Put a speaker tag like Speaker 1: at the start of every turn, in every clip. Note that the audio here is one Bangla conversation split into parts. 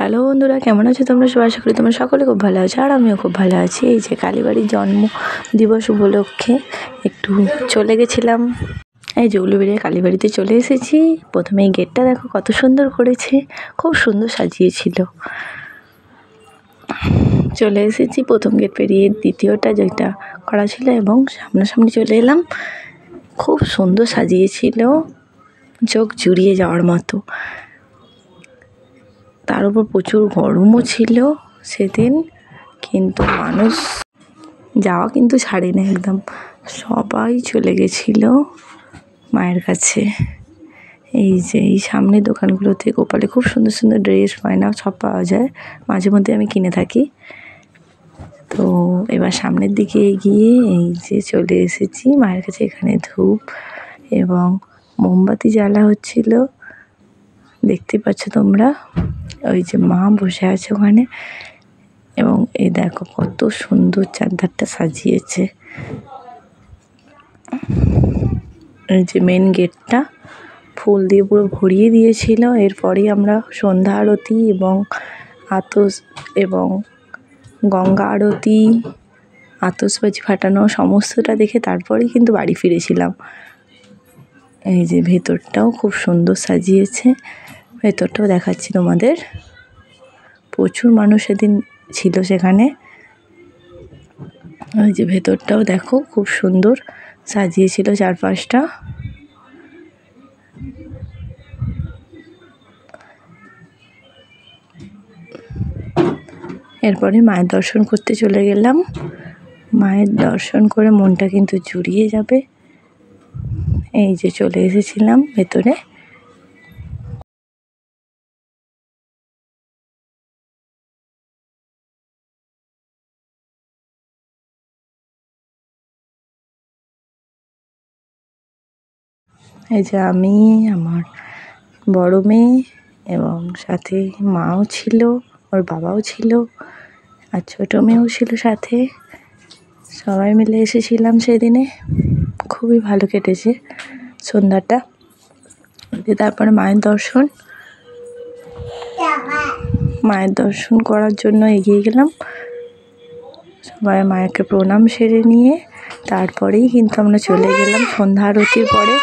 Speaker 1: হ্যালো বন্ধুরা, কেমন আছো তোমরা সবাই? আশা করি তোমরা সকলে খুব ভালো আছো, আর আমিও খুব ভালো আছি। এই যে কালীবাড়ির জন্ম দিবস উপলক্ষে একটু চলে গেছিলাম। এই যে উলুবেড়িয়া কালীবাড়িতে চলে এসেছি। প্রথমে এই গেটটা দেখো কত সুন্দর করেছে, খুব সুন্দর সাজিয়েছিল। চলে এসেছি, প্রথম গেট পেরিয়ে দ্বিতীয়টা যেটা করা ছিল এবং সামনাসামনি চলে এলাম। খুব সুন্দর সাজিয়েছিল, চোখ জুড়িয়ে যাওয়ার মতো। তার উপর প্রচুর গরমও ছিল সেদিন, কিন্তু মানুষ যাওয়া কিন্তু ছাড়েনি একদম। সবাই চলে গেছিল মায়ের কাছে। এই যে এই সামনের দোকানগুলোতে গোপালে খুব সুন্দর সুন্দর ড্রেস গয়না সব পাওয়া যায়, মাঝে মধ্যে আমি কিনে থাকি। তো এবার সামনের দিকে এগিয়ে এই যে চলে এসেছি মায়ের কাছে। এখানে ধূপ এবং মোমবাতি জ্বালা হচ্ছিল, দেখতে পাচ্ছ তোমরা। ওই যে মা বসে আছে ওখানে, এবং এই দেখো কত সুন্দর চারধারটা সাজিয়েছে। এই যে মেন গেটটা ফুল দিয়ে পুরো ভরিয়ে দিয়েছিল। এরপরেই আমরা সন্ধ্যা আরতি এবং আতস এবং গঙ্গা আরতি, আতসবাজি ফাটানো সমস্তটা দেখে তারপরেই কিন্তু বাড়ি ফিরেছিলাম। এই যে ভেতরটাও খুব সুন্দর সাজিয়েছে, ভেতরটাও দেখাচ্ছি তোমাদের। প্রচুর মানুষ সেদিন ছিল সেখানে। ওই যে ভেতরটাও দেখো খুব সুন্দর সাজিয়েছিল চারপাশটা। এরপরে মায়ের দর্শন করতে চলে গেলাম। মায়ের দর্শন করে মনটা কিন্তু জুড়িয়ে যাবে। এই যে চলে এসেছিলাম ভেতরে। এই যে আমি, আমার বড় মেয়ে এবং সাথে মাও ছিল, ওর বাবাও ছিল, আর ছোটো মেয়েও ছিল সাথে। সবাই মিলে এসেছিলাম সেদিনে। খুবই ভালো কেটেছে সন্ধ্যাটা। তারপরে মায়ের দর্শন করার জন্য এগিয়ে গেলাম। সবাই মায়েরকে প্রণাম সেরে নিয়ে তারপরেই কিন্তু আমরা চলে গেলাম সন্ধ্যা আরতির পরে।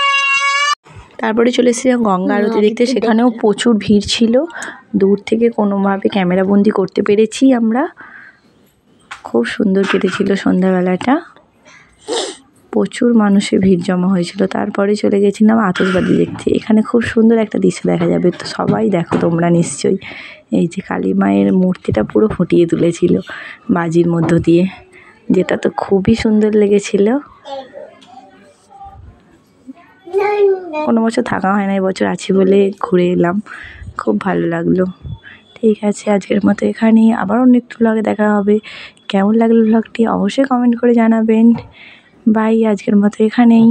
Speaker 1: তারপরে চলে এসেছিলাম গঙ্গা আরতি দেখতে। সেখানেও প্রচুর ভিড় ছিল। দূর থেকে কোনোভাবে ক্যামেরাবন্দি করতে পেরেছি আমরা। খুব সুন্দর কেটেছিল সন্ধ্যাবেলাটা, প্রচুর মানুষের ভিড় জমা হয়েছিল। তারপরে চলে গেছিলাম আতশবাজি দেখতে। এখানে খুব সুন্দর একটা দৃশ্য দেখা যাবে, তো সবাই দেখো তোমরা নিশ্চয়ই। এই যে কালী মায়ের মূর্তিটা পুরো ফুটিয়ে তুলেছিল বাজির মধ্য দিয়ে, যেটা তো খুবই সুন্দর লেগেছিল। কোনো বছর থাকা হয় না, এবছর আছি বলে ঘুরে এলাম, খুব ভালো লাগলো। ঠিক আছে, আজকের মতো এখানেই। আবার অন্য একটু ব্লগে দেখা হবে। কেমন লাগলো ব্লগটি অবশ্যই কমেন্ট করে জানাবেন। বাই, আজকের মতো এখানেই।